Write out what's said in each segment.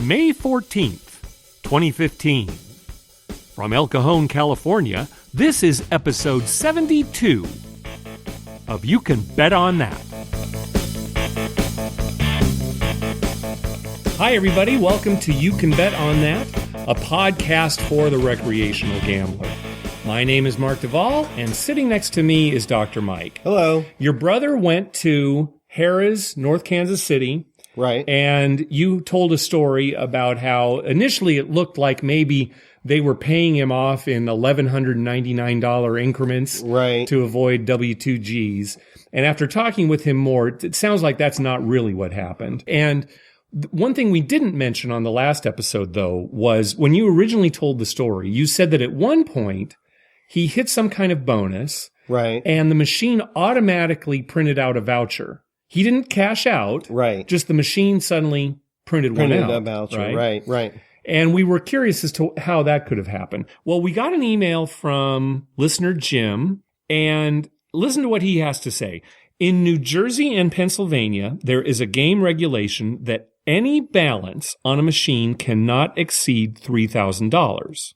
May 14th, 2015. From El Cajon, California, this is episode 72 of You Can Bet on That. Hi, everybody. Welcome to You Can Bet on That, a podcast for the recreational gambler. My name is Mark Duvall, and sitting next to me is Dr. Mike. Hello. Your brother went to Harrah's, North Kansas City. Right. And you told a story about how initially it looked like maybe they were paying him off in $1,199 increments to avoid W-2Gs. And after talking with him more, it sounds like that's not really what happened. And one thing we didn't mention on the last episode, though, was when you originally told the story, you said that at one point he hit some kind of bonus. Right. And the machine automatically printed out a voucher. He didn't cash out. Right. Just the machine suddenly printed one out. A voucher. Right. And we were curious as to how that could have happened. Well, we got an email from listener Jim, and listen to what he has to say. In New Jersey and Pennsylvania, there is a game regulation that any balance on a machine cannot exceed $3,000.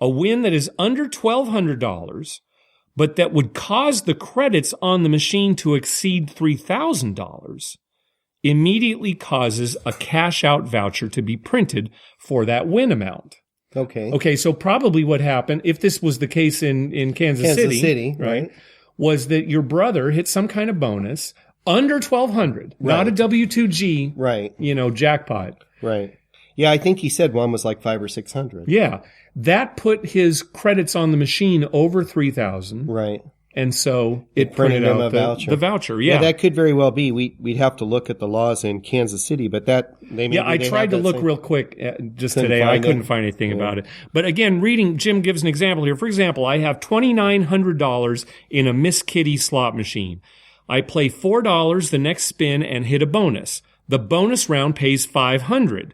A win that is under $1,200, but that would cause the credits on the machine to exceed $3,000, immediately causes a cash-out voucher to be printed for that win amount. Okay, so probably what happened, if this was the case in Kansas City, right, was that your brother hit some kind of bonus under $1,200, not a W-2G, jackpot. Right. Yeah, I think he said one was like $500 or $600. Yeah. That put his credits on the machine over $3,000. Right. And so it printed out the voucher. Yeah. That could very well be. We'd have to look at the laws in Kansas City, but I tried to look real quick just today. I couldn't find anything about it. But again, Jim gives an example here. For example, I have $2,900 in a Miss Kitty slot machine. I play $4 the next spin and hit a bonus. The bonus round pays $500.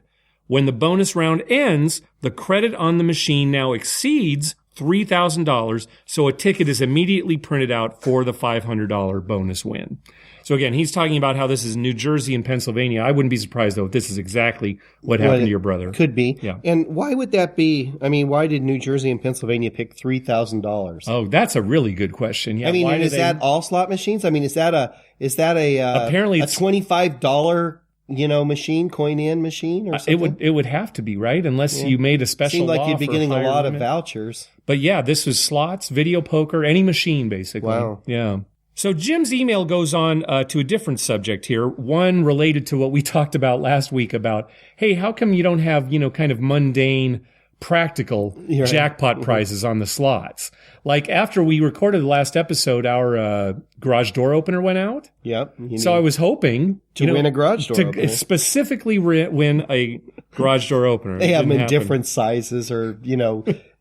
When the bonus round ends, the credit on the machine now exceeds $3,000, so a ticket is immediately printed out for the $500 bonus win. So again, he's talking about how this is New Jersey and Pennsylvania. I wouldn't be surprised, though, if this is exactly what happened to your brother. Could be. Yeah. And why would that be? I mean, why did New Jersey and Pennsylvania pick $3,000? Oh, that's a really good question. Yeah. I mean, is that all slot machines? I mean, is that apparently a $25 machine, coin-in machine or something? It would have to be, right? Unless you made a special law. Seemed like you'd be for getting a lot limit. of vouchers. But yeah, this was slots, video poker, any machine, basically. Wow. Yeah. So Jim's email goes on to a different subject here, one related to what we talked about last week about, hey, how come you don't have, kind of mundane, practical jackpot prizes on the slots? Like after we recorded the last episode, our garage door opener went out. Yep. So I was hoping to win a garage door opener. Specifically win a garage door opener. They have them in different sizes or,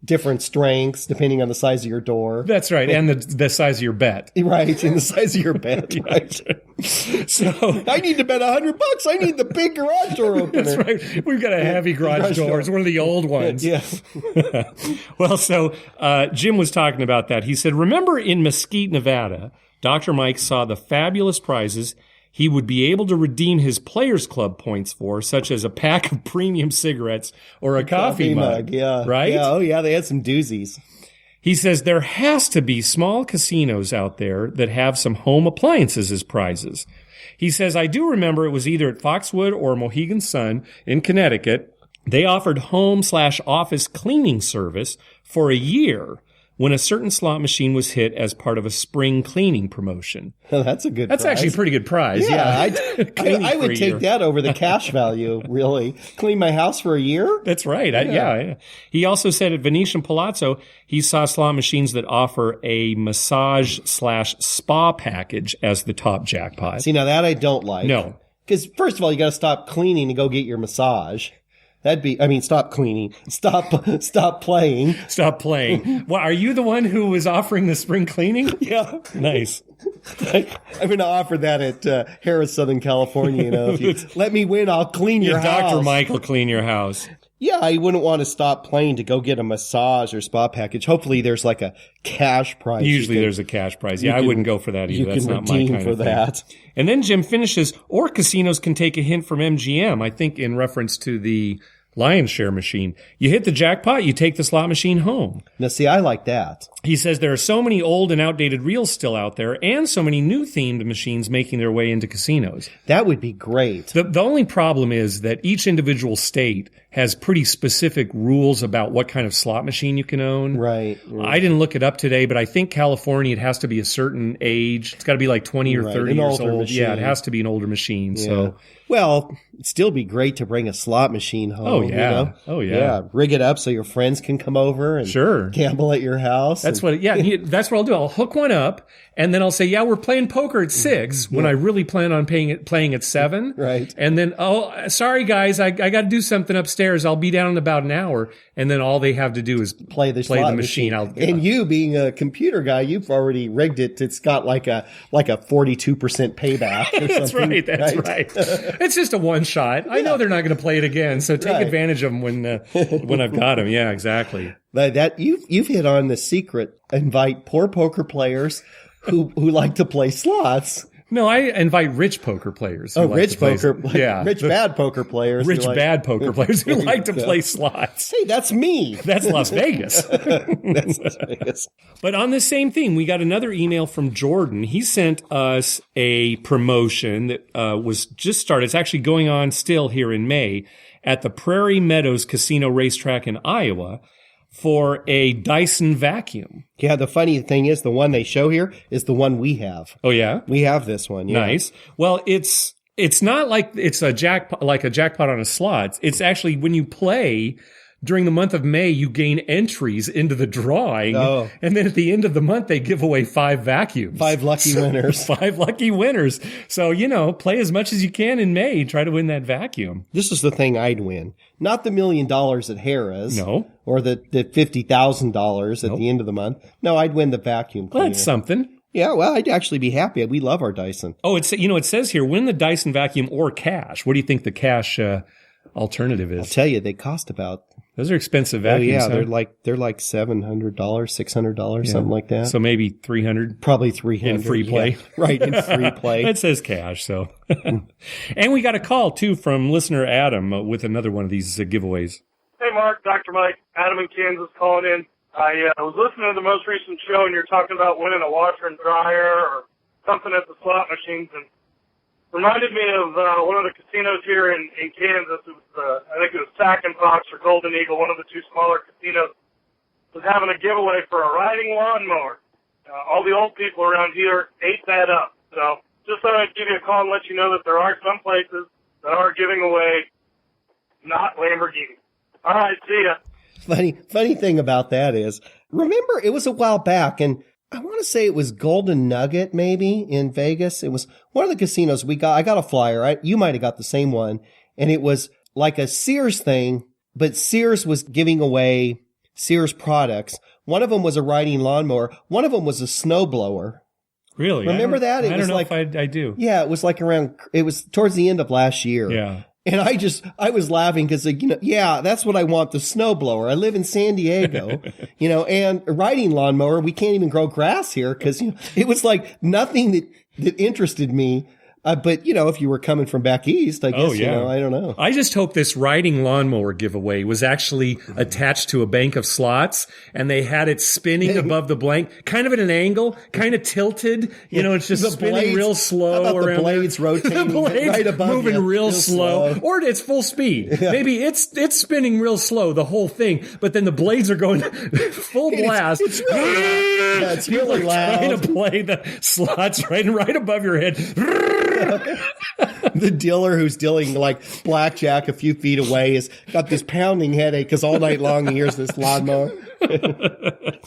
different strengths depending on the size of your door. That's right. And the size of your bet. Right. And the size of your bet. Right. So I need to bet $100. I need the big garage door opener. That's right. We've got a heavy garage door. It's one of the old ones. Yeah. Well, so Jim was talking about that. He said, remember in Mesquite, Nevada, Dr. Mike saw the fabulous prizes he would be able to redeem his Players Club points for, such as a pack of premium cigarettes or a coffee mug. Yeah. Right? Yeah. Oh, yeah. They had some doozies. He says there has to be small casinos out there that have some home appliances as prizes. He says, I do remember it was either at Foxwood or Mohegan Sun in Connecticut. They offered home/office cleaning service for a year when a certain slot machine was hit as part of a spring cleaning promotion. Oh, that's a good prize. That's actually a pretty good prize. Yeah. I would take that over the cash value, really. Clean my house for a year? That's right. Yeah. He also said at Venetian Palazzo, he saw slot machines that offer a massage/spa package as the top jackpot. See, now that I don't like. No. Because first of all, you got to stop cleaning and go get your massage. Stop cleaning. Stop playing. Stop playing. Well, are you the one who was offering the spring cleaning? Yeah. Nice. I'm going to offer that at Harrah's, Southern California. If you let me win, I'll clean your house. Dr. Mike will clean your house. Yeah, I wouldn't want to stop playing to go get a massage or spa package. Hopefully there's like a cash prize. Usually there's a cash prize. Yeah, I wouldn't go for that either. That's not my kind of thing. And then Jim finishes, or casinos can take a hint from MGM, I think in reference to the lion's share machine. You hit the jackpot, you take the slot machine home. Now, see, I like that. He says there are so many old and outdated reels still out there and so many new themed machines making their way into casinos. That would be great. The only problem is that each individual state has pretty specific rules about what kind of slot machine you can own. Right. I didn't look it up today, but I think California, it has to be a certain age. It's got to be like 20 or 30 years old. Machine. Yeah, it has to be an older machine. Yeah. So, well, it'd still be great to bring a slot machine home. Oh, yeah. You know? Oh, yeah. Yeah. Rig it up so your friends can come over and gamble at your house. That's what I'll do. I'll hook one up and then I'll say, yeah, we're playing poker at 6 when I really plan on playing at 7. Right. And then, oh, sorry guys, I got to do something upstairs. I'll be down in about an hour. And then all they have to do is play the machine. And you being a computer guy, you've already rigged it. It's got like a 42% payback. Or That's right. That's right. It's just a one shot. I know they're not going to play it again. So take advantage of them when I've got them. Yeah, exactly. That you've hit on the secret. Invite poor poker players who like to play slots. No, I invite rich poker players. Rich bad poker players. Bad poker players who like to play slots. Hey, that's me. That's Las Vegas. That's Las Vegas. But on the same theme, we got another email from Jordan. He sent us a promotion that was just started. It's actually going on still here in May at the Prairie Meadows Casino Racetrack in Iowa for a Dyson vacuum. Yeah, the funny thing is the one they show here is the one we have. Oh, yeah? We have this one, yeah. Nice. Well, it's not like it's a jackpot on a slot. It's actually when you play during the month of May, you gain entries into the drawing. Oh. And then at the end of the month, they give away 5 vacuums. 5 lucky winners. 5 lucky winners. So, play as much as you can in May. Try to win that vacuum. This is the thing I'd win. Not the $1 million at Harrah's. No. Or the $50,000 at the end of the month. No, I'd win the vacuum cleaner. Well, that's something. Yeah, well, I'd actually be happy. We love our Dyson. Oh, it says here, win the Dyson vacuum or cash. What do you think the cash alternative is? I'll tell you, they cost about... Those are expensive vacuums. Oh, yeah, they're like $700, $600, something like that. So maybe $300. Probably $300 in free play. Yeah. Right, in free play. It says cash. So, and we got a call too from listener Adam with another one of these giveaways. Hey, Mark, Dr. Mike, Adam in Kansas calling in. I was listening to the most recent show, and you're talking about winning a washer and dryer or something at the slot machines, and reminded me of one of the casinos here in Kansas. It was, I think it was Sack and Fox or Golden Eagle, one of the 2 smaller casinos, was having a giveaway for a riding lawnmower. All the old people around here ate that up. So just thought I'd give you a call and let you know that there are some places that are giving away not Lamborghinis. All right, see ya. Funny thing about that is, remember, it was a while back, and I want to say it was Golden Nugget, maybe, in Vegas. It was one of the casinos I got a flyer. You might have got the same one. And it was like a Sears thing, but Sears was giving away Sears products. One of them was a riding lawnmower. One of them was a snowblower. Really? Remember that? I don't know if I do. Yeah, it was it was towards the end of last year. Yeah. And I was laughing because, that's what I want, the snowblower. I live in San Diego, and a riding lawnmower, we can't even grow grass here because, it was like nothing that interested me. But, if you were coming from back east, I guess, I don't know. I just hope this riding lawnmower giveaway was actually attached to a bank of slots and they had it spinning above the blank, kind of at an angle, kind of tilted. It's just spinning real slow. How about around the blades rotating the blades right above moving real slow. Or it's full speed. Yeah. Maybe it's spinning real slow, the whole thing, but then the blades are going full blast. It's really, it's really loud. Trying to play the slots right above your head. The dealer who's dealing like blackjack a few feet away has got this pounding headache because all night long he hears this lawnmower.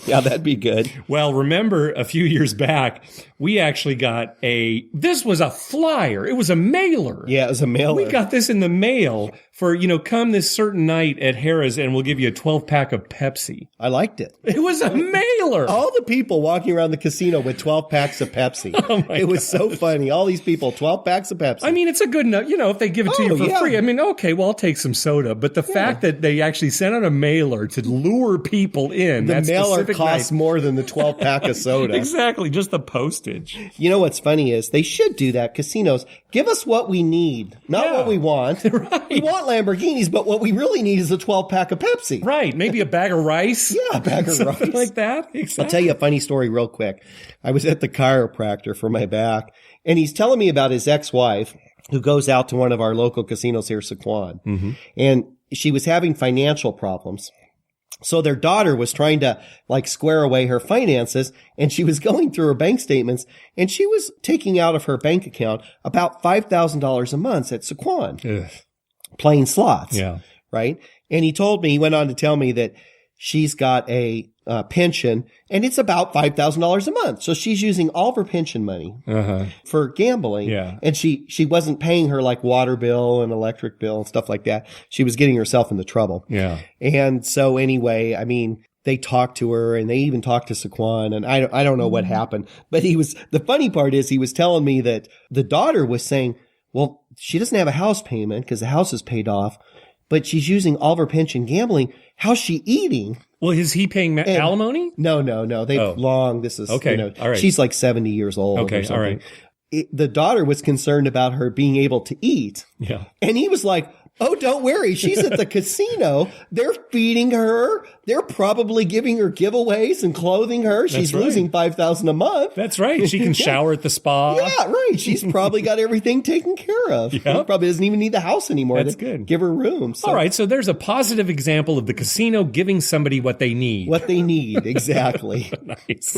Yeah, that'd be good. Well, remember a few years back, we actually got this was a flyer. It was a mailer. Yeah, it was a mailer. We got this in the mail for, come this certain night at Harrah's and we'll give you a 12-pack of Pepsi. I liked it. It was a mailer. All the people walking around the casino with 12 packs of Pepsi. It was so funny. All these people 12 packs of Pepsi. I mean, it's a good enough, if they give it to you for free. I mean, okay, well, I'll take some soda. But the fact that they actually sent out a mailer to lure people in. The mailer costs more than the 12 pack of soda. Exactly, just the postage. You know what's funny is they should do that. Casinos, give us what we need, not what we want. Right. We want Lamborghinis, but what we really need is a 12 pack of Pepsi. Right, maybe a bag of rice. Yeah, a bag of rice. Like that. Exactly. I'll tell you a funny story real quick. I was at the chiropractor for my back, and he's telling me about his ex-wife who goes out to one of our local casinos here, Sequan. Mm-hmm. And she was having financial problems. So their daughter was trying to square away her finances, and she was going through her bank statements, and she was taking out of her bank account about $5,000 a month at Sequan. Ugh. Playing slots. Yeah. Right? And he went on to tell me that she's got a pension, and it's about $5,000 a month. So she's using all of her pension money for gambling. Yeah. And she wasn't paying her water bill and electric bill and stuff like that. She was getting herself into trouble. Yeah. And so anyway, I mean, they talked to her, and they even talked to Sequan, and I don't know what happened. But the funny part is he was telling me that the daughter was saying, well, she doesn't have a house payment because the house is paid off, but she's using all of her pension gambling. How's she eating? Well, is he paying alimony? No. This is, okay. All right. She's 70 years old. Okay. All right. The daughter was concerned about her being able to eat. Yeah. And he was like, oh, don't worry. She's at the casino. They're feeding her. They're probably giving her giveaways and clothing her. She's losing $5,000 a month. That's right. She can shower at the spa. Yeah, right. She's probably got everything taken care of. Yep. Probably doesn't even need the house anymore. That's good. Give her room. So. All right. So there's a positive example of the casino giving somebody what they need. What they need. Exactly. Nice.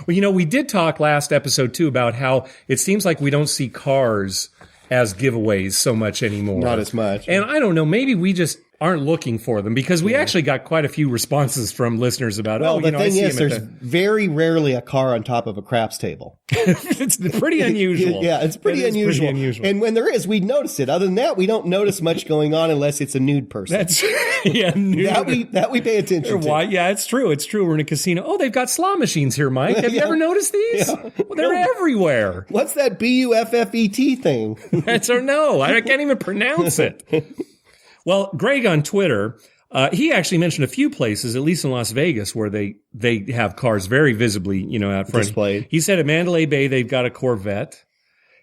Well, we did talk last episode too about how it seems like we don't see cars as giveaways so much anymore. Not as much. And I don't know, maybe we just aren't looking for them because we actually got quite a few responses from listeners about, the thing is, there's very rarely a car on top of a craps table. It's pretty unusual. Yeah, it's pretty unusual. And when there is, we notice it. Other than that, we don't notice much going on unless it's a nude person. That's nude. That we pay attention to. Why? Yeah, it's true. It's true. We're in a casino. Oh, they've got slot machines here, Mike. Have you ever noticed these? Yeah. Well, they're everywhere. What's that BUFFET thing? I can't even pronounce it. Well, Greg on Twitter, he actually mentioned a few places, at least in Las Vegas, where they have cars very visibly, out front. Displayed. He said at Mandalay Bay, they've got a Corvette.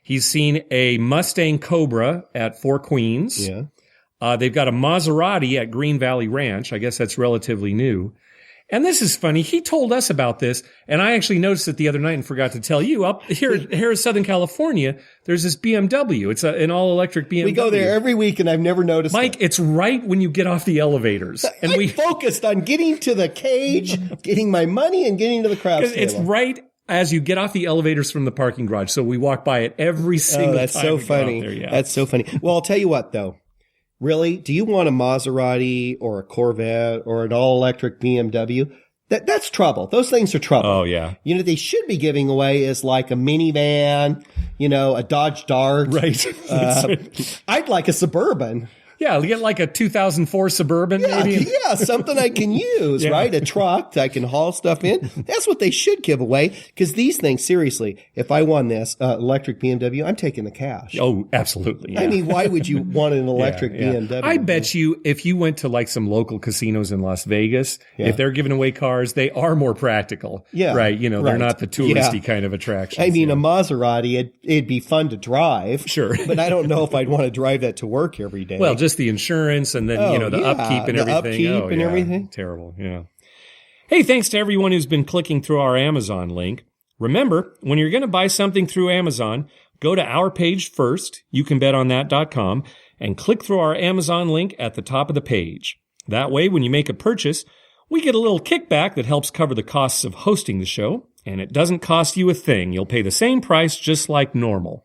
He's seen a Mustang Cobra at Four Queens. Yeah. They've got a Maserati at Green Valley Ranch. I guess that's relatively new. And this is funny. He told us about this, and I actually noticed it the other night and forgot to tell you. Up here in Southern California, there's this BMW. It's an all-electric BMW. We go there every week, and I've never noticed Mike, it's right when you get off the elevators. And we focused on getting to the cage, getting my money, and getting to the craps table. It's right as you get off the elevators from the parking garage. So we walk by it every single time. That's so funny. There, yeah. That's so funny. Well, I'll tell you what, though. Really? Do you want a Maserati or a Corvette or an all-electric BMW? That's trouble. Those things are trouble. Oh, yeah. They should be giving away is like a minivan, a Dodge Dart. Right. I'd like a Suburban. Yeah, you get like a 2004 Suburban, maybe. Yeah, something I can use, right? A truck I can haul stuff in. That's what they should give away. Because these things, seriously, if I won this electric BMW, I'm taking the cash. Oh, absolutely. Yeah. I mean, why would you want an electric BMW? I bet you if you went to some local casinos in Las Vegas, if they're giving away cars, they are more practical. Yeah. Right? They're not the touristy kind of attraction. I mean, a Maserati, it'd be fun to drive. Sure. But I don't know if I'd want to drive that to work every day. Well, just the insurance and then, the upkeep and everything. Everything. Terrible. Yeah. Hey, thanks to everyone who's been clicking through our Amazon link. Remember, when you're going to buy something through Amazon, go to our page first, youcanbetonthat.com, and click through our Amazon link at the top of the page. That way, when you make a purchase, we get a little kickback that helps cover the costs of hosting the show, and it doesn't cost you a thing. You'll pay the same price just like normal.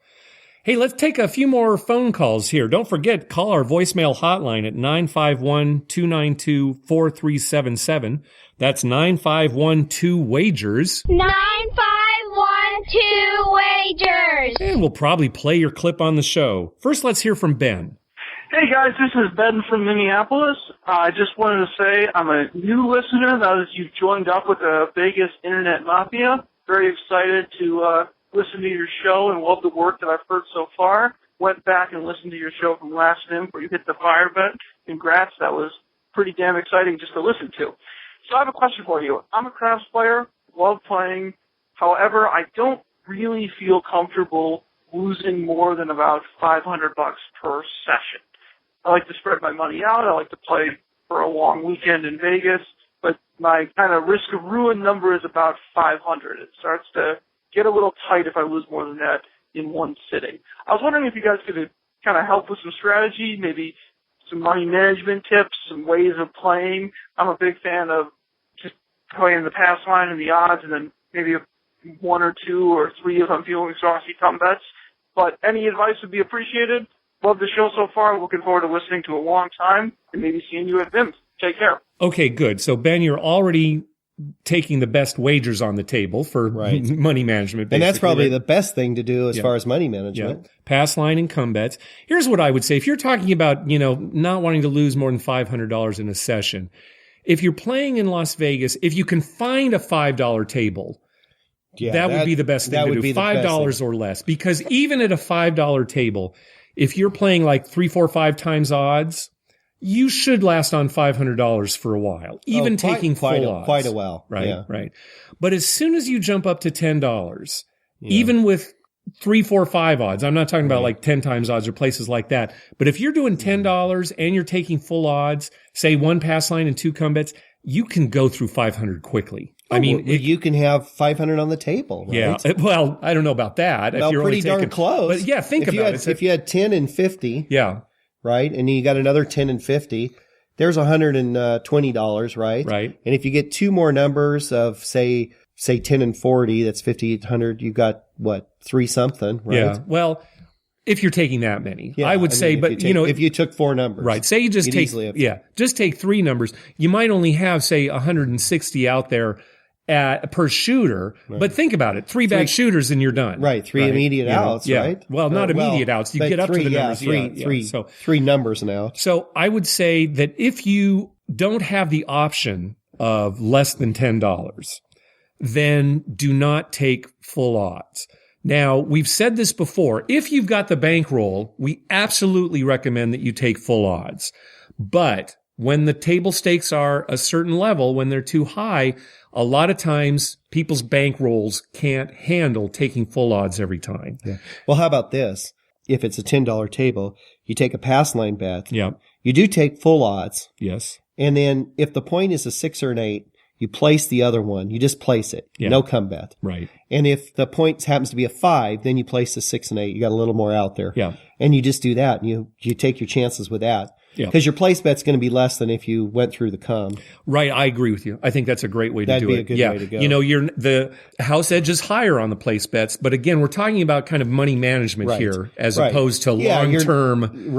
Hey, let's take a few more phone calls here. Don't forget, call our voicemail hotline at 951-292-4377. That's 9512-WAGERS. 9512-WAGERS. And we'll probably play your clip on the show. First, let's hear from Ben. Hey guys, this is Ben from Minneapolis. I just wanted to say I'm a new listener now that you've joined up with the Vegas Internet Mafia. Very excited to listened to your show and love the work that I've heard so far. Went back and listened to your show from last NIM where you hit the fire bet. Congrats. That was pretty damn exciting just to listen to. So I have a question for you. I'm a craps player, love playing. However, I don't really feel comfortable losing more than about $500 per session. I like to spread my money out. I like to play for a long weekend in Vegas, but my kind of risk of ruin number is about 500. It starts to get a little tight if I lose more than that in one sitting. I was wondering if you guys could kind of help with some strategy, maybe some money management tips, some ways of playing. I'm a big fan of just playing the pass line and the odds, and then maybe one or two or three if I'm feeling saucy come bets. But any advice would be appreciated. Love the show so far. Looking forward to listening to a long time and maybe seeing you at VIMFP. Take care. Okay, good. So, Ben, you're already taking the best wagers on the table for money management. And that's probably the best thing to do as far as money management. Yeah. Pass line and come bets. Here's what I would say. If you're talking about, not wanting to lose more than $500 in a session, if you're playing in Las Vegas, if you can find a $5 table, that would be the best thing to do. $5 or less. Because even at a $5 table, if you're playing like 3, 4, 5 times odds, you should last on $500 for a while, even taking full odds. Quite a while. Right, yeah. right. But as soon as you jump up to $10, even with 3, 4, 5 odds, I'm not talking about like 10 times odds or places like that. But if you're doing $10 and you're taking full odds, say 1 pass line and 2 come bets, you can go through 500 quickly. I mean, you can have 500 on the table, right? Yeah. Well, I don't know about that. Well, if you're pretty only darn close. But yeah, think about it. If you had 10 and 50, yeah, right, and you got another 10 and 50, there's $120, right? Right. And if you get 2 more numbers of say 10 and 40, that's 5,800. You got what, 3 something, right? Yeah. Well, if you're taking that many, I would say, but if you took 4 numbers, right? Say you just just take 3 numbers. You might only have say 160 out there per shooter, but think about it: 3 bad shooters and you're done. Right, 3 immediate outs, right? Well, not immediate outs. You get up to the numbers. So 3 numbers and out. So I would say that if you don't have the option of less than $10, then do not take full odds. Now, we've said this before. If you've got the bankroll, we absolutely recommend that you take full odds. But when the table stakes are a certain level, when they're too high, a lot of times people's bankrolls can't handle taking full odds every time. Yeah. Well, how about this? If it's a $10 table, you take a pass line bet. Yeah. You do take full odds. Yes. And then if the point is a 6 or an 8, you place the other one. You just place it. Yeah. No come bet. Right. And if the point happens to be a 5, then you place the 6 and 8. You got a little more out there. Yeah. And you just do that, and you take your chances with that. Yeah. Because your place bet's going to be less than if you went through the come. Right. I agree with you. I think that's a great way to do it. That'd be a good way to go. The house edge is higher on the place bets, but again, we're talking about kind of money management here as opposed to long-term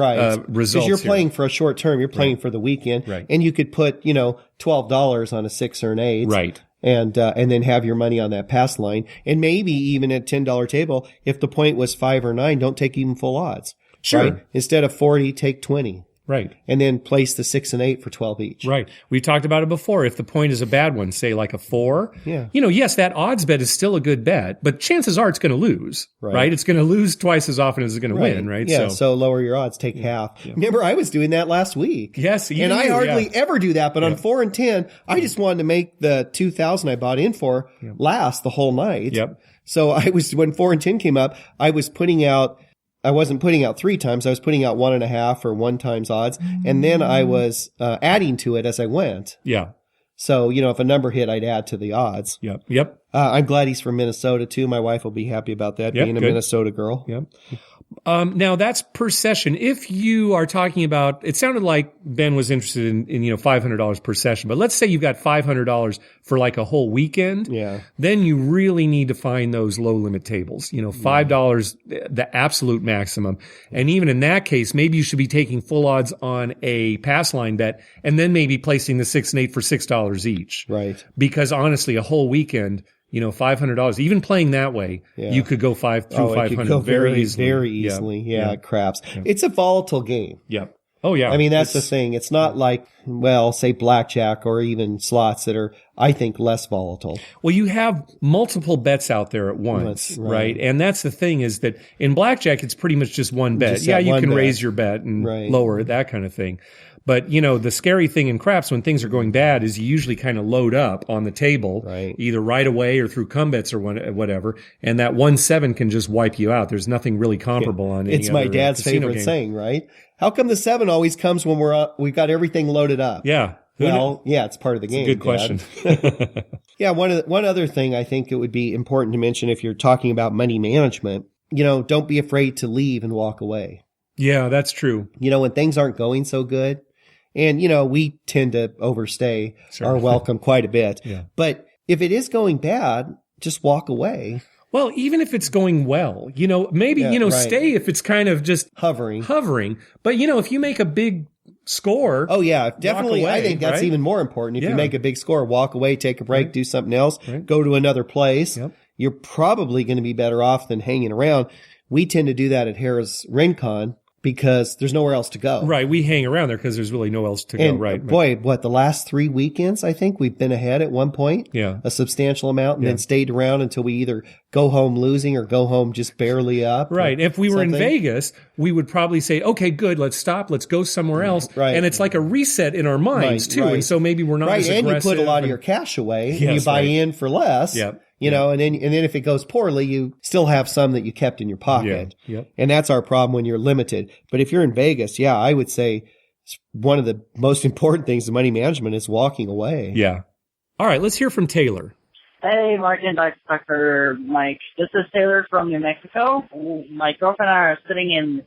results. Because you're playing for a short term. You're playing for the weekend. Right. And you could put, $12 on a 6 or an 8. Right. And then have your money on that pass line. And maybe even at $10 table, if the point was 5 or 9, don't take even full odds. Sure. Right? Instead of 40, take 20. Right. And then place the 6 and 8 for 12 each. Right. We talked about it before. If the point is a bad one, say like a 4, yes, that odds bet is still a good bet, but chances are it's going to lose, right? It's going to lose twice as often as it's going to win, right? Yeah. So lower your odds, take half. Yeah. Remember, I was doing that last week. Yes. And I hardly ever do that, but on 4 and 10, I just wanted to make the 2,000 I bought in for last the whole night. Yep. So when 4 and 10 came up, I wasn't putting out 3 times. I was putting out 1.5 or 1 times odds. And then I was adding to it as I went. Yeah. So, if a number hit, I'd add to the odds. Yep. Yep. I'm glad he's from Minnesota too. My wife will be happy about that, being a Minnesota girl. Yep. Now that's per session. If you are talking about, it sounded like Ben was interested in $500 per session, but let's say you've got $500 for like a whole weekend. Yeah. Then you really need to find those low limit tables, $5, the absolute maximum. And even in that case, maybe you should be taking full odds on a pass line bet and then maybe placing the 6 and 8 for $6 each. Right. Because honestly, a whole weekend, $500, even playing that way, you could go 500 very easily. very easily. Very easily. Yeah. Craps. Yeah. It's a volatile game. Yep. Oh, yeah. I mean, that's the thing. It's not like, well, say blackjack or even slots that are, I think, less volatile. Well, you have multiple bets out there at once, right? And that's the thing is that in blackjack, it's pretty much just one bet. Just yeah, you can bet. raise your bet and lower it, that kind of thing. But, the scary thing in craps when things are going bad is you usually kind of load up on the table, either right away or through cum bets or whatever. And that 1-7 can just wipe you out. There's nothing really comparable on any It's my other dad's casino favorite game. saying, right? How come the 7 always comes when we've got everything loaded up? Yeah. Well, yeah, it's part of the game. Good question. Yeah. One other thing I think it would be important to mention if you're talking about money management, don't be afraid to leave and walk away. Yeah, that's true. When things aren't going so good. And, we tend to overstay our welcome quite a bit. Yeah. But if it is going bad, just walk away. Well, even if it's going well, maybe, stay if it's kind of just hovering. But, if you make a big score. Oh, yeah, definitely. Away, I think that's even more important. If you make a big score, walk away, take a break, do something else, go to another place. Yep. You're probably going to be better off than hanging around. We tend to do that at Harrah's Rincon because there's nowhere else to go. Right. We hang around there because there's really nowhere else to go. Right. Boy, the last 3 weekends, I think we've been ahead at one point. Yeah. A substantial amount and then stayed around until we either go home losing or go home just barely up. Right. If we were in Vegas, we would probably say, okay, good, let's stop. Let's go somewhere else. Right. And it's like a reset in our minds too. And so maybe we're not as aggressive. And you put a lot of your cash away and you buy in for less. Yep. And then if it goes poorly, you still have some that you kept in your pocket. Yeah. Yep. And that's our problem when you're limited. But if you're in Vegas, I would say one of the most important things in money management is walking away. Yeah. All right, let's hear from Taylor. Hey, Martin, Dr. Mike. This is Taylor from New Mexico. My girlfriend and I are sitting in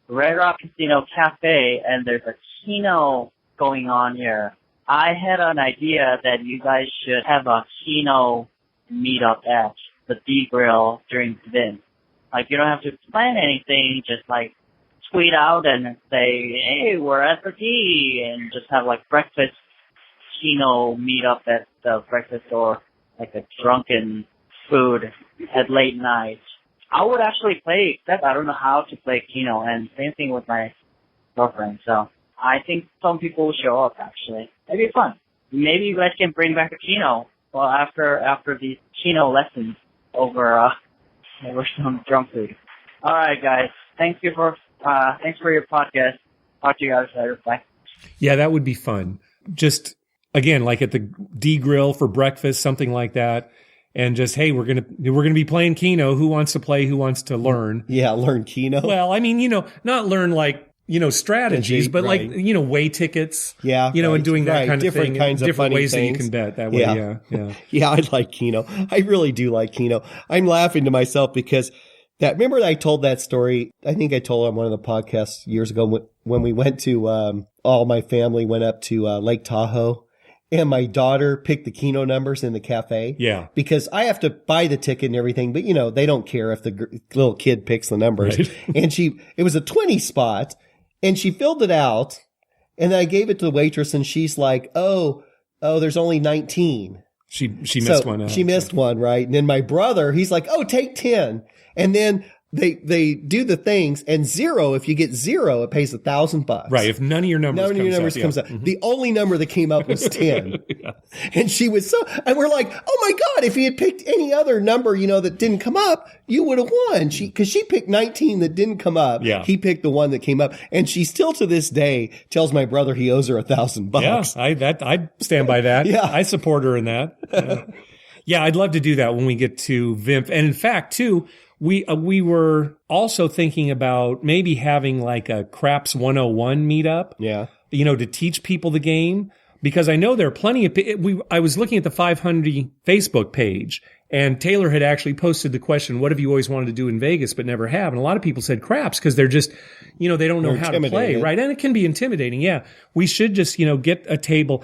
Red Rock Casino Cafe, and there's a Keno going on here. I had an idea that you guys should have a Keno meetup at the D Grill during VIMFP. Like, you don't have to plan anything, just like tweet out and say, hey, we're at the D, and just have like breakfast Keno meetup at the breakfast or like a drunken food at late night. I would actually play, except I don't know how to play Keno, and same thing with my girlfriend. So I think some people will show up, actually. It'd be fun. Maybe you guys can bring back a Keno. Well, after these Keno lessons over some drunk food. All right, guys. Thanks for your podcast. Talk to you guys later. Bye. Yeah, that would be fun. Just again, like at the D Grill for breakfast, something like that. And just, hey, we're gonna be playing Keno. Who wants to play? Who wants to learn? Yeah, learn Keno. Well, I mean, not learn like strategies, but like weigh tickets. Yeah, and doing that kind of different thing, kinds of different funny ways things. that you can bet that way. Yeah. Yeah, I like Keno. I really do like Keno. I'm laughing to myself because remember I told that story. I think I told on one of the podcasts years ago when we went to all my family went up to Lake Tahoe. And my daughter picked the Keno numbers in the cafe. Yeah. Because I have to buy the ticket and everything, but they don't care if the little kid picks the numbers. Right. And it was a 20 spot and she filled it out and then I gave it to the waitress and she's like, oh, there's only 19. She missed one. She missed one, right? And then my brother, he's like, oh, take 10. And then they do the things and 0, if you get 0, it pays $1,000. Right. If none of your numbers comes up. Mm-hmm. The only number that came up was 10. Yeah. And she was and we're like, oh my God, if he had picked any other number, that didn't come up, you would have won. Cause she picked 19 that didn't come up. Yeah. He picked the one that came up. And she still to this day tells my brother he owes her $1,000. Yeah. I stand by that. Yeah. I support her in that. Yeah. I'd love to do that when we get to VIMFP. And in fact, too, we were also thinking about maybe having like a Craps 101 meetup. Yeah. To teach people the game, because I know there are plenty of I was looking at the 500 Facebook page and Taylor had actually posted the question, what have you always wanted to do in Vegas but never have? And a lot of people said craps because they're just, they don't know how to play, right? And it can be intimidating. Yeah. We should just, get a table.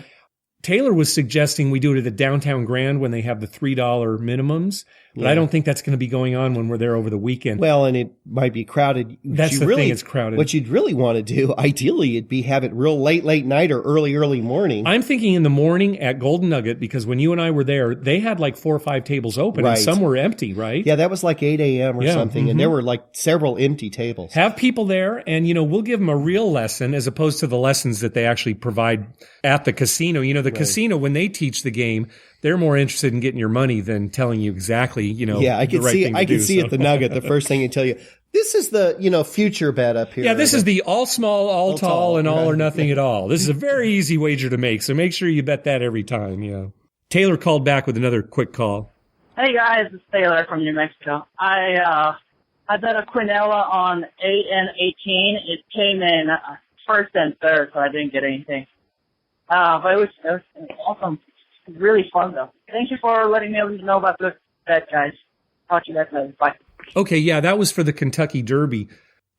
Taylor was suggesting we do it at the Downtown Grand when they have the $3 minimums. But I don't think that's going to be going on when we're there over the weekend. Well, and it might be crowded. That's the thing, it's crowded. What you'd really want to do, ideally, it'd be have it real late night or early morning. I'm thinking in the morning at Golden Nugget, because when you and I were there, they had like 4 or 5 tables open and some were empty, right? Yeah, that was like 8 a.m. or something, and there were like several empty tables. Have people there, and, we'll give them a real lesson as opposed to the lessons that they actually provide at the casino. The casino, when they teach the game, they're more interested in getting your money than telling you exactly, Yeah, I could see at the Nugget, the first thing they tell you, this is the, future bet up here. Yeah, this is the all small, all tall, and all or nothing at all. This is a very easy wager to make, so make sure you bet that every time, yeah. Taylor called back with another quick call. Hey guys, it's Taylor from New Mexico. I bet a quinella on 8 and 18. It came in first and third, so I didn't get anything. But it was awesome. Really fun though. Thank you for letting me know about the bet, guys. Talk to you guys later. Bye. Okay, yeah, that was for the Kentucky Derby.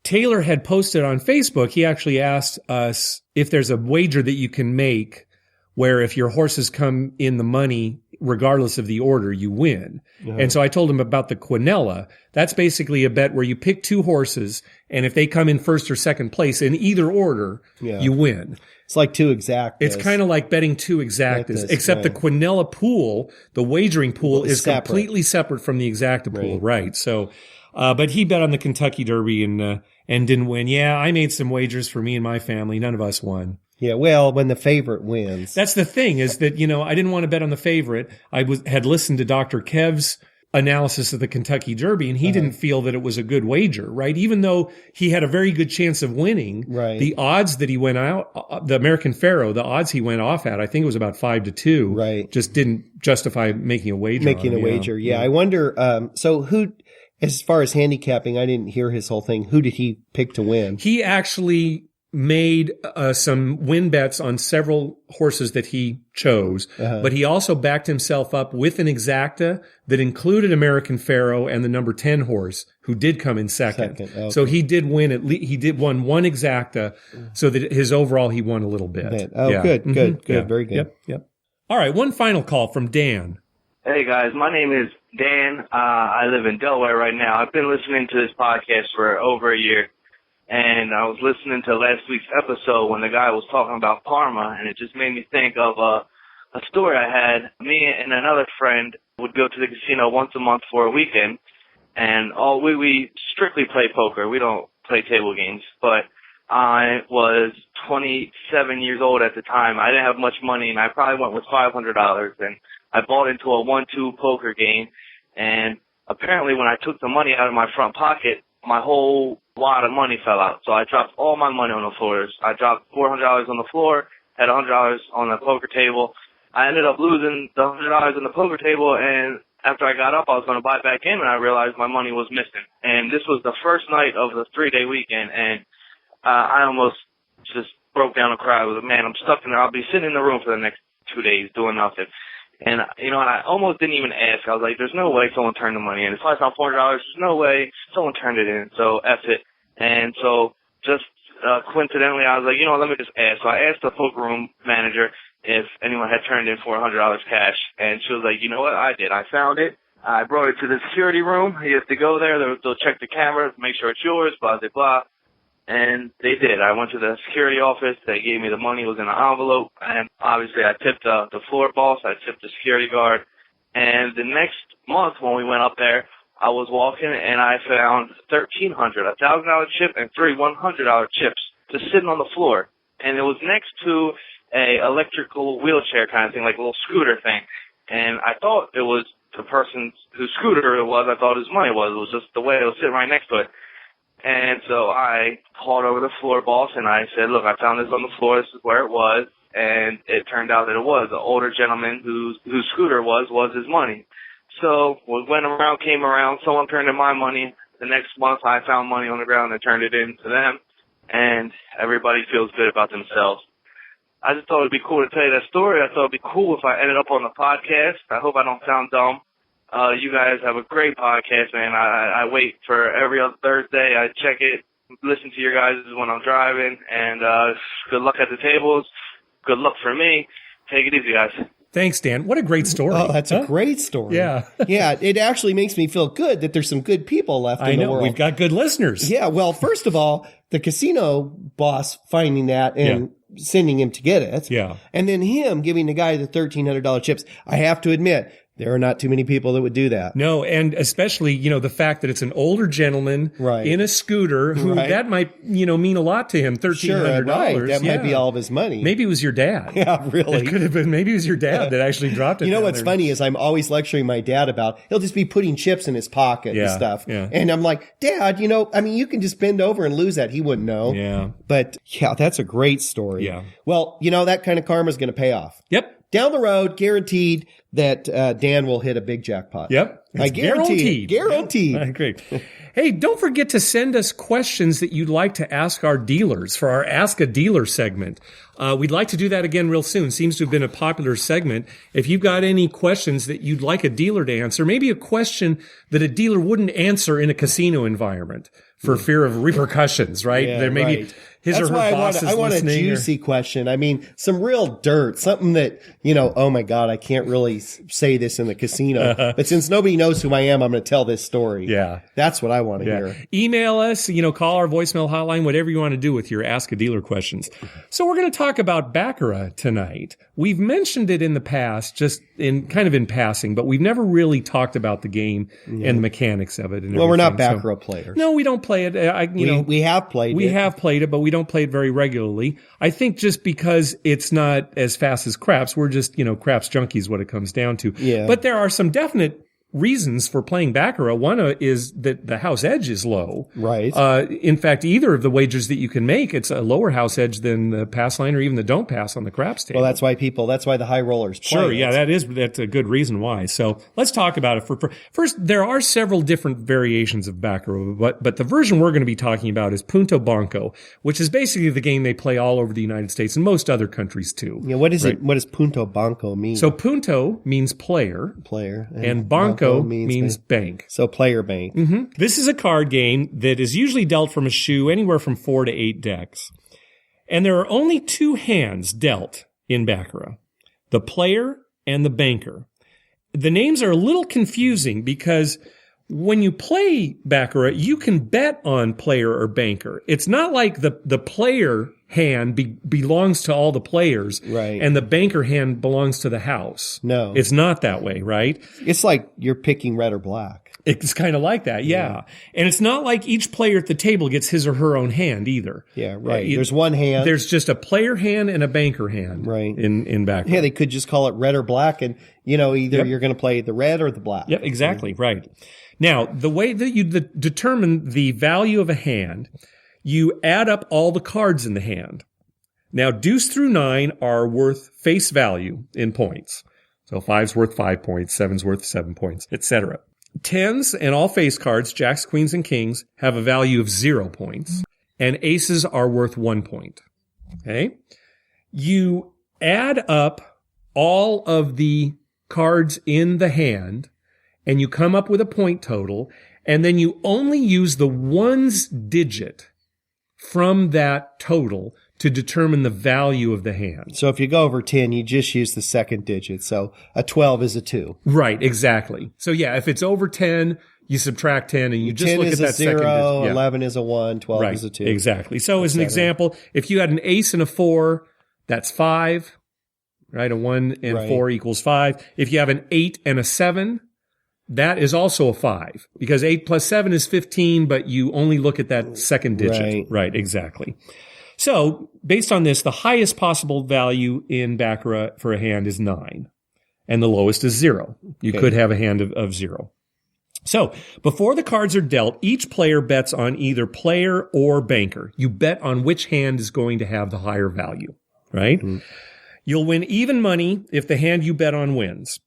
Taylor had posted on Facebook, he actually asked us if there's a wager that you can make where if your horses come in the money, regardless of the order, you win. Uh-huh. And so I told him about the quinella. That's basically a bet where you pick 2 horses, and if they come in first or second place in either order, you win. It's like 2 exactas. It's kind of like betting 2 exactas, except the quinella pool, the wagering pool, is completely separate from the exacta pool, right? So, but he bet on the Kentucky Derby and didn't win. Yeah, I made some wagers for me and my family. None of us won. Yeah, well, when the favorite wins. That's the thing, is that, I didn't want to bet on the favorite. I had listened to Dr. Kev's analysis of the Kentucky Derby, and he didn't feel that it was a good wager, right? Even though he had a very good chance of winning, the odds that he went out, the American Pharaoh, the odds he went off at, I think it was about 5-2, just didn't justify making a wager. Yeah. I wonder, so who, as far as handicapping, I didn't hear his whole thing. Who did he pick to win? He actually made some win bets on several horses that he chose, but he also backed himself up with an exacta that included American Pharaoh and the number 10 horse, who did come in second. Okay. So he did win won one exacta, so that his overall he won a little bit. Oh, yeah. Good, very good. Yep. All right, one final call from Dan. Hey guys, my name is Dan. I live in Delaware right now. I've been listening to this podcast for over a year. And I was listening to last week's episode when the guy was talking about Parma, and it just made me think of a story I had. Me and another friend would go to the casino once a month for a weekend, and we strictly play poker. We don't play table games. But I was 27 years old at the time. I didn't have much money, and I probably went with $500, and I bought into a 1-2 poker game. And apparently when I took the money out of my front pocket, my whole lot of money fell out. So I dropped all my money on the floors. I dropped $400 on the floor, had $100 on the poker table. I ended up losing the $100 on the poker table, and after I got up, I was going to buy back in, and I realized my money was missing. And this was the first night of the 3-day weekend, and I almost just broke down and cried. I was like, man, I'm stuck in there. I'll be sitting in the room for the next 2 days doing nothing. And, I almost didn't even ask. I was like, there's no way someone turned the money in. If I found $400, there's no way someone turned it in. So, F it. And so, just coincidentally, I was like, let me just ask. So I asked the poker room manager if anyone had turned in $400 cash. And she was like, you know what? I did. I found it. I brought it to the security room. You have to go there. They'll check the cameras, make sure it's yours, blah, blah, blah. And they did. I went to the security office. They gave me the money. It was in an envelope. And obviously I tipped the floor boss. I tipped the security guard. And the next month when we went up there, I was walking and I found $1,300, $1,000 chip and 3 $100 chips just sitting on the floor. And it was next to a electrical wheelchair kind of thing, like a little scooter thing. And I thought it was the person whose scooter it was. I thought his money was. It was just the way it was sitting right next to it. And so I called over the floor boss and I said, look, I found this on the floor. This is where it was. And it turned out that it was the older gentleman whose scooter was his money. So we went around, came around. Someone turned in my money. The next month I found money on the ground and turned it in to them. And everybody feels good about themselves. I just thought it'd be cool to tell you that story. I thought it'd be cool if I ended up on the podcast. I hope I don't sound dumb. You guys have a great podcast, man. I wait for every other Thursday. I check it, listen to your guys when I'm driving, and good luck at the tables. Good luck for me. Take it easy, guys. Thanks, Dan. What a great story. Oh, that's a great story. Yeah. Yeah, it actually makes me feel good that there's some good people left in the world. We've got good listeners. Yeah, well, first of all, the casino boss finding that and sending him to get it. Yeah. And then him giving the guy the $1,300 chips. I have to admit, there are not too many people that would do that. No, and especially, the fact that it's an older gentleman in a scooter who that might, mean a lot to him, $1,300. Sure, right. That might be all of his money. Maybe it was your dad. Yeah, really. It could have been. Maybe it was your dad that actually dropped it. You know what's funny is I'm always lecturing my dad about, he'll just be putting chips in his pocket and stuff. Yeah. And I'm like, Dad, you can just bend over and lose that. He wouldn't know. Yeah. But yeah, that's a great story. Yeah. Well, that kind of karma is going to pay off. Yep. Down the road, guaranteed that Dan will hit a big jackpot. Yep. I guarantee it. Guaranteed. Great. Hey, don't forget to send us questions that you'd like to ask our dealers for our Ask a Dealer segment. We'd like to do that again real soon. Seems to have been a popular segment. If you've got any questions that you'd like a dealer to answer, maybe a question that a dealer wouldn't answer in a casino environment for fear of repercussions, right? Yeah, there may be his That's or her why boss is I want a listening. juicy question. I mean, some real dirt, something that, oh my God, I can't really say this in the casino. But since nobody knows who I am, I'm going to tell this story. Yeah. That's what I want to hear. Email us, call our voicemail hotline, whatever you want to do with your Ask a Dealer questions. So we're going to talk about Baccarat tonight. We've mentioned it in the past, just in passing, but we've never really talked about the game and the mechanics of it. And well, we're not Baccarat players. No, we don't play it. We have played it. We have played it, but we don't play it very regularly. I think just because it's not as fast as craps, we're just, craps junkies, what it comes down to. Yeah. But there are some definite reasons for playing Baccarat. One is that the house edge is low. Right. In fact, either of the wagers that you can make, it's a lower house edge than the pass line or even the don't pass on the craps table. Well, that's why the high rollers play. Sure, yeah, that's a good reason why. So let's talk about it. First, there are several different variations of Baccarat, but the version we're going to be talking about is Punto Banco, which is basically the game they play all over the United States and most other countries too. Yeah, what does Punto Banco mean? So Punto means player, and Banco means bank. So player bank. Mm-hmm. This is a card game that is usually dealt from a shoe anywhere from 4 to 8 decks. And there are only 2 hands dealt in Baccarat, the player and the banker. The names are a little confusing because when you play Baccarat, you can bet on player or banker. It's not like the player hand belongs to all the players, right? And the banker hand belongs to the house. No. It's not that way, right? It's like you're picking red or black. It's kind of like that, yeah. And it's not like each player at the table gets his or her own hand either. Yeah, right. There's one hand. There's just a player hand and a banker hand, right? In Baccarat. Yeah, they could just call it red or black, and either you're going to play the red or the black. Yep, exactly, right. Now, the way that you determine the value of a hand, you add up all the cards in the hand. Now, deuce through 9 are worth face value in points. So 5's worth 5 points, 7's worth 7 points, etc. 10s and all face cards, jacks, queens, and kings, have a value of 0 points. And aces are worth 1 point. Okay? You add up all of the cards in the hand, and you come up with a point total, and then you only use the ones digit from that total to determine the value of the hand. So if you go over 10, you just use the second digit. So a 12 is a 2. Right, exactly. So yeah, if it's over 10, you subtract 10 and you just look at that second digit. 10 is a 0, Yeah. 11 is a 1, 12 Right, is a 2. exactly. So as an example, if you had an ace and a 4, that's 5, right? A 1 and 4 equals 5. If you have an 8 and a 7, that is also a 5 because 8 plus 7 is 15, but you only look at that second digit. Right, exactly. So based on this, the highest possible value in Baccarat for a hand is 9 and the lowest is 0. You could have a hand of 0. So before the cards are dealt, each player bets on either player or banker. You bet on which hand is going to have the higher value, right? Mm-hmm. You'll win even money if the hand you bet on wins.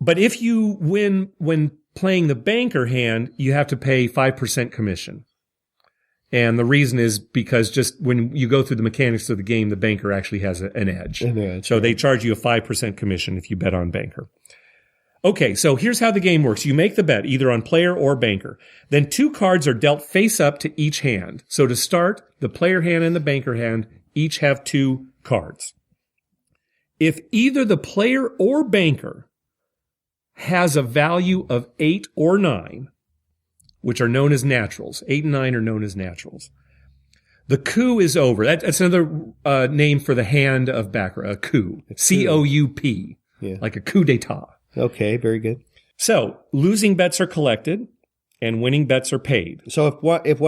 But if you win when playing the banker hand, you have to pay 5% commission. And the reason is because just when you go through the mechanics of the game, the banker actually has an edge. So they charge you a 5% commission if you bet on banker. Okay, so here's how the game works. You make the bet either on player or banker. Then 2 cards are dealt face up to each hand. So to start, the player hand and the banker hand each have 2 cards. if either the player or banker has a value of 8 or 9, which are known as naturals, 8 and 9 are known as naturals, the coup is over. That's another name for the hand of Baccarat, a coup. C-O-U-P, like a coup d'etat. Okay, very good. So losing bets are collected and winning bets are paid. So if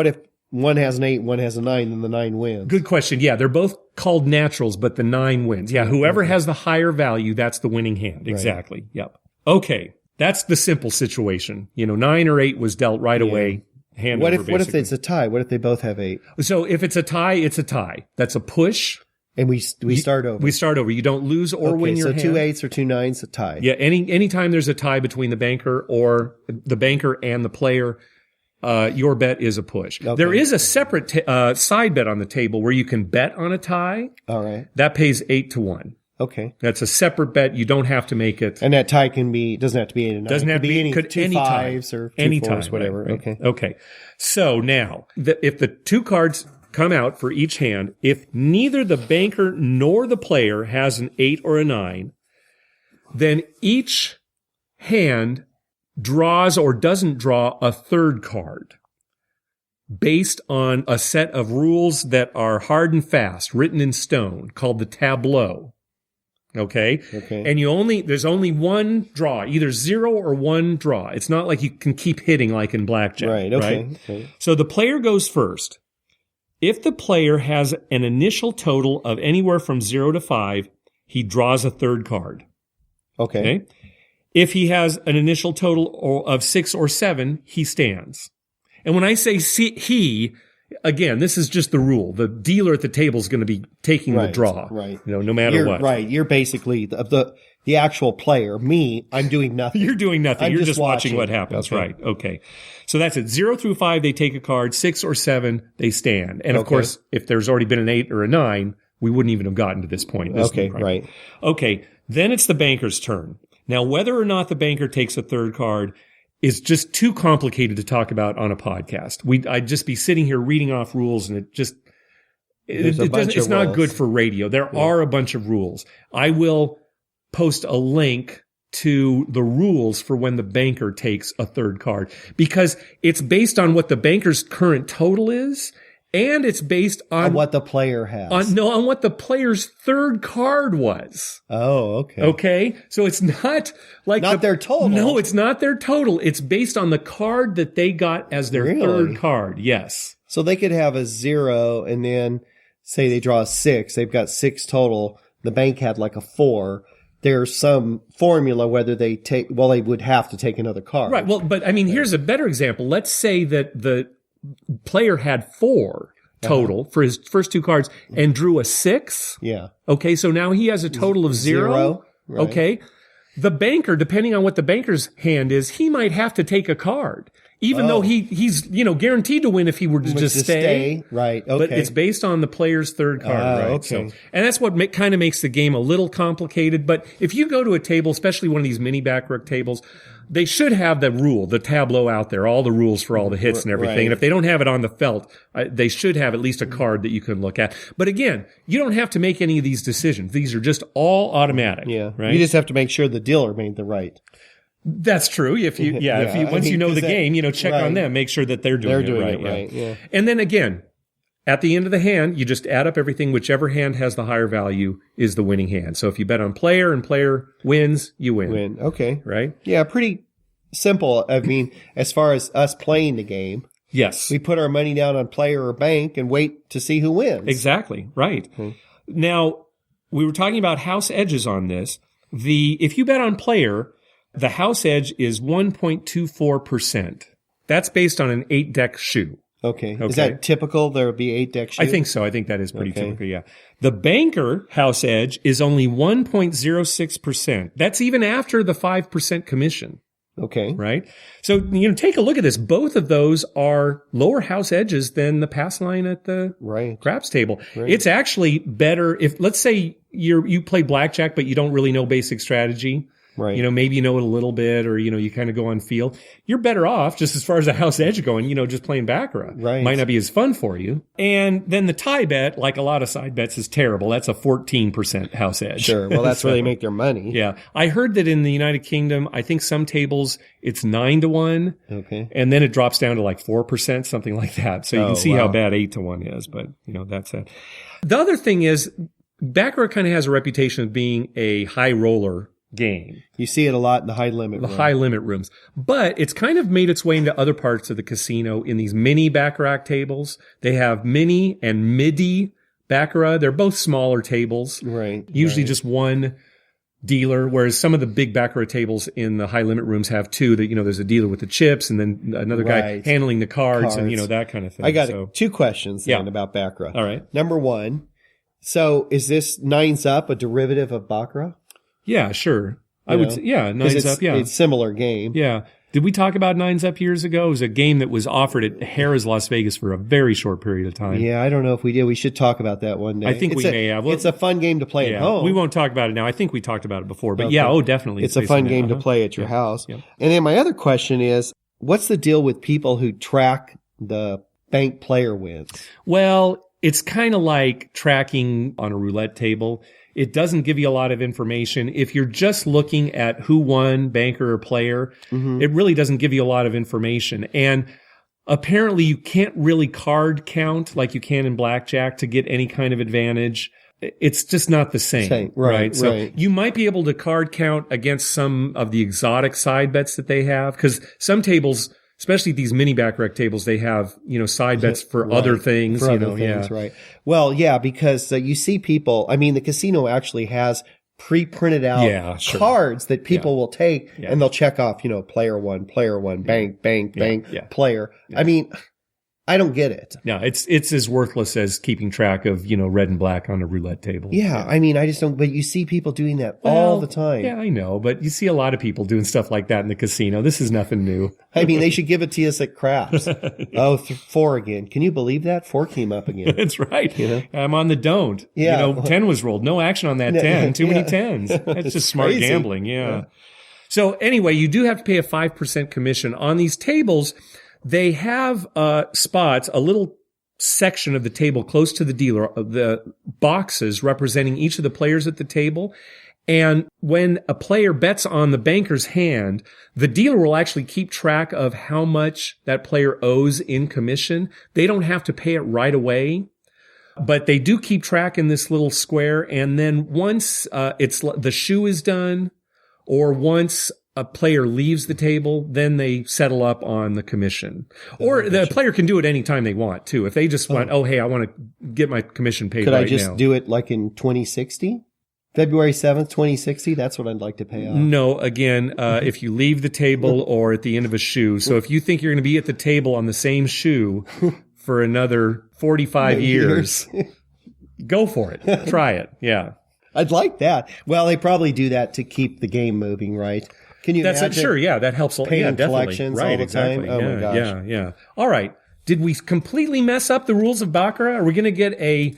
one has an 8, one has a 9, then the 9 wins? Good question. Yeah, they're both called naturals, but the 9 wins. Yeah, whoever has the higher value, that's the winning hand. Exactly. Right. Yep. Okay, that's the simple situation. 9 or 8 was dealt right away. Hand what over, if What if it's a tie? What if they both have 8? So if it's a tie, it's a tie. That's a push. And we start over. We start over. You don't lose or win your hand. So 2 8s or 2 9s, a tie. Yeah, any time there's a tie between the banker and the player, your bet is a push. Okay. There is a separate side bet on the table where you can bet on a tie. All right. That pays 8 to 1. Okay. That's a separate bet. You don't have to make it. And that tie doesn't have to be 8 and 9. Doesn't have to be any 2 5s or 2 any 4s, time, whatever. Right. Okay. So now, if the 2 cards come out for each hand, if neither the banker nor the player has an 8 or a 9, then each hand draws or doesn't draw a third card based on a set of rules that are hard and fast, written in stone, called the tableau. Okay. And there's only one draw, either 0 or 1 draw. It's not like you can keep hitting like in blackjack. Right. Okay. So the player goes first. If the player has an initial total of anywhere from 0 to 5, he draws a third card. Okay. If he has an initial total of 6 or 7, he stands. And when I say he, again, this is just the rule. The dealer at the table is going to be taking the draw, right? No matter what. Right. You're basically the actual player. Me, I'm doing nothing. You're doing nothing. You're just watching what happens, okay. Right? Okay. So that's it. 0 through 5, they take a card. 6 or 7, they stand. And of course, if there's already been an 8 or a 9, we wouldn't even have gotten to this point. Right. Okay. Then it's the banker's turn. Now, whether or not the banker takes a third card is just too complicated to talk about on a podcast. I'd just be sitting here reading off rules, and it's not good for radio. There are a bunch of rules. I will post a link to the rules for when the banker takes a third card, because it's based on what the banker's current total is, and it's based on what the player has. On what the player's third card was. Oh, okay. Okay? So it's not like their total. No, it's not their total. It's based on the card that they got as their third card. Yes. So they could have a 0 and then say they draw a 6. They've got 6 total. The bank had like a 4. There's some formula whether they they would have to take another card. Right. Well, but I mean, here's a better example. Let's say that the player had 4 total for his first 2 cards and drew a 6. Yeah. Okay, so now he has a total of 0. Right. Okay. The banker, depending on what the banker's hand is, he might have to take a card. Even though he's guaranteed to win if he were to just stay. Right. Okay. But it's based on the player's third card, right? Okay. So, and that's what kind of makes the game a little complicated. But if you go to a table, especially one of these mini Baccarat tables, they should have the rule, the tableau out there, all the rules for all the hits and everything. Right. And if they don't have it on the felt, they should have at least a card that you can look at. But again, you don't have to make any of these decisions. These are just all automatic. Yeah. Right? You just have to make sure the dealer made the right. That's true. Once you know the game, check on them, make sure that they're doing it right. Yeah. And then again, at the end of the hand, you just add up everything. Whichever hand has the higher value is the winning hand. So if you bet on player and player wins, you win. Okay. Right? Yeah, pretty simple. I mean, as far as us playing the game. Yes. We put our money down on player or bank and wait to see who wins. Exactly. Right. Now, we were talking about house edges on this. If you bet on player, the house edge is 1.24%. That's based on an 8-deck shoe. Okay. Is that typical? There would be 8-deck shoe? I think so. I think that is pretty typical, yeah. The banker house edge is only 1.06%. That's even after the 5% commission. Okay. Right? So, take a look at this. Both of those are lower house edges than the pass line at the craps table. Right. It's actually better if, let's say you play blackjack, but you don't really know basic strategy. Right. Maybe you know it a little bit, or, you kind of go on feel. You're better off, just as far as the house edge going, just playing Baccarat. Right. Might not be as fun for you. And then the tie bet, like a lot of side bets, is terrible. That's a 14% house edge. Sure. Well, that's where they make their money. Yeah. I heard that in the United Kingdom, I think some tables, it's 9-1. Okay. And then it drops down to like 4%, something like that. So you can see how wow. bad 8-1 is, but that's it. The other thing is, Baccarat kind of has a reputation of being a high roller game. You see it a lot in the high limit room. The high limit rooms. But it's kind of made its way into other parts of the casino in these mini Baccarat tables. They have mini and midi Baccarat. They're both smaller tables. Right. Usually right. just one dealer, whereas some of the big Baccarat tables in the high limit rooms have two. That there's a dealer with the chips and then another guy Right. handling the cards and that kind of thing. I got two questions then Yeah. about Baccarat. All right. Number one, so is this Nines Up a derivative of Baccarat? Yeah, sure. I would say, yeah, 'Cause Nines Up, yeah. It's a similar game. Yeah. Did we talk about Nines Up years ago? It was a game that was offered at Harrah's Las Vegas for a very short period of time. Yeah, I don't know if we did. We should talk about that one day. I think we may have. It's a fun game to play at home. We won't talk about it now. I think we talked about it before, but Okay. definitely. It's a fun game to play at your house. Yeah. And then my other question is, what's the deal with people who track the bank player wins? Well, it's kind of like tracking on a roulette table. It doesn't give you a lot of information. If you're just looking at who won, banker or player, it really doesn't give you a lot of information. And apparently you can't really card count like you can in blackjack to get any kind of advantage. It's just not the same. Right. So you might be able to card count against some of the exotic side bets that they have, because some tables, especially these mini Baccarat tables, they have, side bets for other things, For other things, right. Well, yeah, because you see people, the casino actually has pre-printed out cards that people will take and they'll check off, player one, bank, player. Yeah. I don't get it. No, it's as worthless as keeping track of, red and black on a roulette table. Yeah. I just don't, but you see people doing that all the time. Yeah, I know, but you see a lot of people doing stuff like that in the casino. This is nothing new. They should give it to us at craps. 4 again. Can you believe that? 4 came up again. That's right. I'm on the don't. Yeah. 10 was rolled. No action on that 10. Too many 10s. That's just smart crazy. gambling. Yeah. So anyway, you do have to pay a 5% commission on these tables. They have spots, a little section of the table close to the dealer, the boxes representing each of the players at the table. And when a player bets on the banker's hand, the dealer will actually keep track of how much that player owes in commission. They don't have to pay it right away, but they do keep track in this little square. And then once the shoe is done, or once a player leaves the table, then they settle up on the commission. Or the player can do it anytime they want, too. If they just want, hey, I want to get my commission paid Could right now. I just do it like in 2060? February 7th, 2060? That's what I'd like to pay off. No, again, if you leave the table or at the end of a shoe. So if you think you're going to be at the table on the same shoe for another 45 years, go for it. Try it. Yeah. I'd like that. Well, they probably do that to keep the game moving, right? Can you imagine? Sure, yeah, that helps. Paying definitely. collections right, all the exactly. time? Oh, my gosh. Yeah. All right. Did we completely mess up the rules of Baccarat? Are we going to get an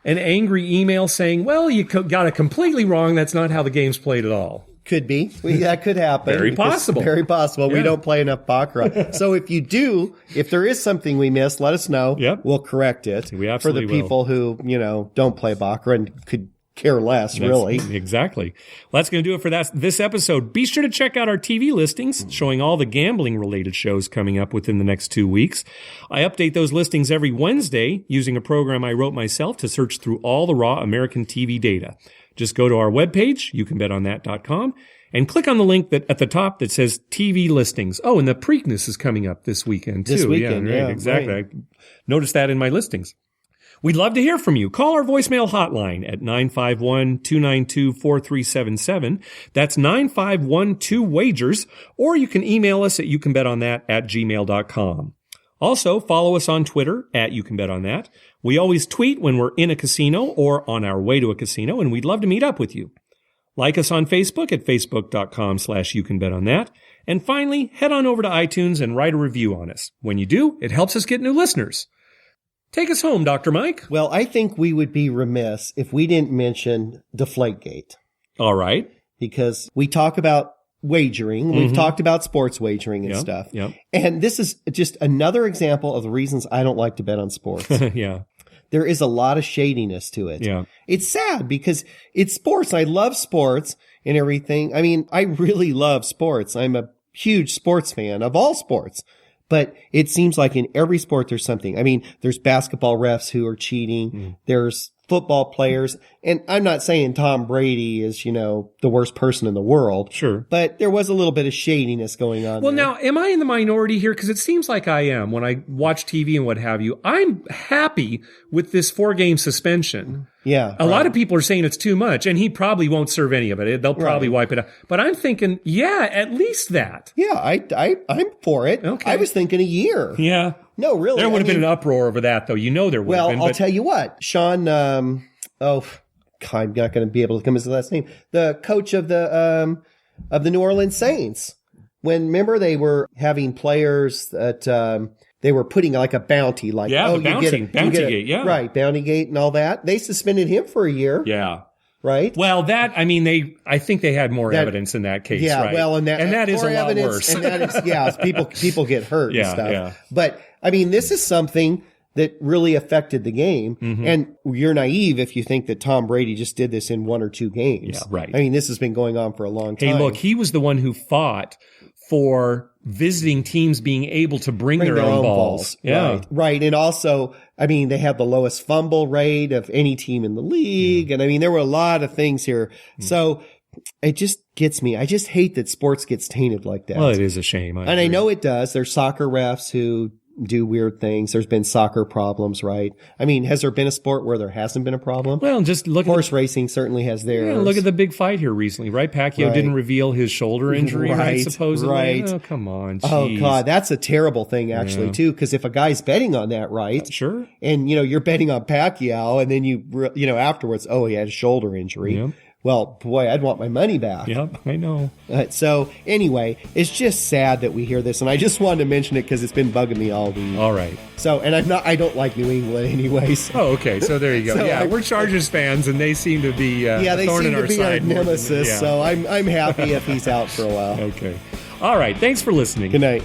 angry email saying, well, you got it completely wrong. That's not how the game's played at all? Could be. That could happen. Very possible. Very possible. Yeah. We don't play enough Baccarat. So if there is something we missed, let us know. Yep. We'll correct it. We absolutely For the people who, don't play Baccarat and could care less, really. Exactly. Well, that's going to do it for this episode. Be sure to check out our TV listings showing all the gambling-related shows coming up within the next 2 weeks. I update those listings every Wednesday using a program I wrote myself to search through all the raw American TV data. Just go to our webpage, youcanbetonthat.com, and click on the link at the top that says TV listings. Oh, and the Preakness is coming up this weekend, too. This weekend, right, exactly. Right. I noticed that in my listings. We'd love to hear from you. Call our voicemail hotline at 951-292-4377. That's 951-2-WAGERS. Or you can email us at youcanbetonThat@gmail.com. Also, follow us on Twitter at YouCanBetOnThat. We always tweet when we're in a casino or on our way to a casino, and we'd love to meet up with you. Like us on Facebook at facebook.com/YouCanBetOnThat. And finally, head on over to iTunes and write a review on us. When you do, it helps us get new listeners. Take us home, Dr. Mike. Well, I think we would be remiss if we didn't mention Deflategate. All right. because we talk about wagering. We've talked about sports wagering and stuff. Yep. And this is just another example of the reasons I don't like to bet on sports. Yeah. There is a lot of shadiness to it. Yeah. It's sad because it's sports. I love sports and everything. I mean, I really love sports. I'm a huge sports fan of all sports. But it seems like in every sport there's something. I mean, there's basketball refs who are cheating. There's football players. And I'm not saying Tom Brady is, the worst person in the world. Sure. But there was a little bit of shadiness going on. Well, there. now, am I in the minority here? Because it seems like I am when I watch TV and what have you. I'm happy with this 4-game suspension. Yeah. A lot of people are saying it's too much, and he probably won't serve any of it. They'll probably wipe it out. But I'm thinking, yeah, at least that. Yeah, I'm for it. Okay. I was thinking a year. Yeah. No, really. There would have been an uproar over that, though. There would have been. Well, I'll tell you what. Sean, God, I'm not going to be able to come with his last name. The coach of the New Orleans Saints. Remember they were having players that they were putting like a bounty, like Bounty Gate, yeah, right, Bounty Gate and all that. They suspended him for a year. Yeah. Right. Well, I think they had more evidence in that case. Yeah. Right? Well, and that is a lot evidence, worse. And that is, people get hurt and stuff. Yeah. But I mean, this is something that really affected the game. And you're naive if you think that Tom Brady just did this in 1 or 2 games. Yeah, right. I mean, this has been going on for a long time. Hey, look, he was the one who fought for visiting teams being able to bring their own balls. Yeah. Right. And also, I mean, they have the lowest fumble rate of any team in the league. And I mean, there were a lot of things here. So it just gets me. I just hate that sports gets tainted like that. Well, it is a shame. I know it does. There's soccer refs who do weird things. There's been soccer problems, right? I mean, has there been a sport where there hasn't been a problem? Well, just look horse racing certainly has theirs. Yeah, look at the big fight here recently, right? Pacquiao didn't reveal his shoulder injury, right? Supposedly. Right. Oh, come on. Geez. Oh, God. That's a terrible thing, actually, too, because if a guy's betting on that, right? Sure. And, you're betting on Pacquiao, and then afterwards, he had a shoulder injury. Yeah. Well, boy, I'd want my money back. Yep, I know. So anyway, it's just sad that we hear this, and I just wanted to mention it because it's been bugging me all week. All right. So, and I don't like New England anyway. So. Oh, okay. So there you go. So we're Chargers fans, and they seem to be they a thorn seem in to our be side. our nemesis. Yeah. So I'm happy if he's out for a while. Okay. All right. Thanks for listening. Good night.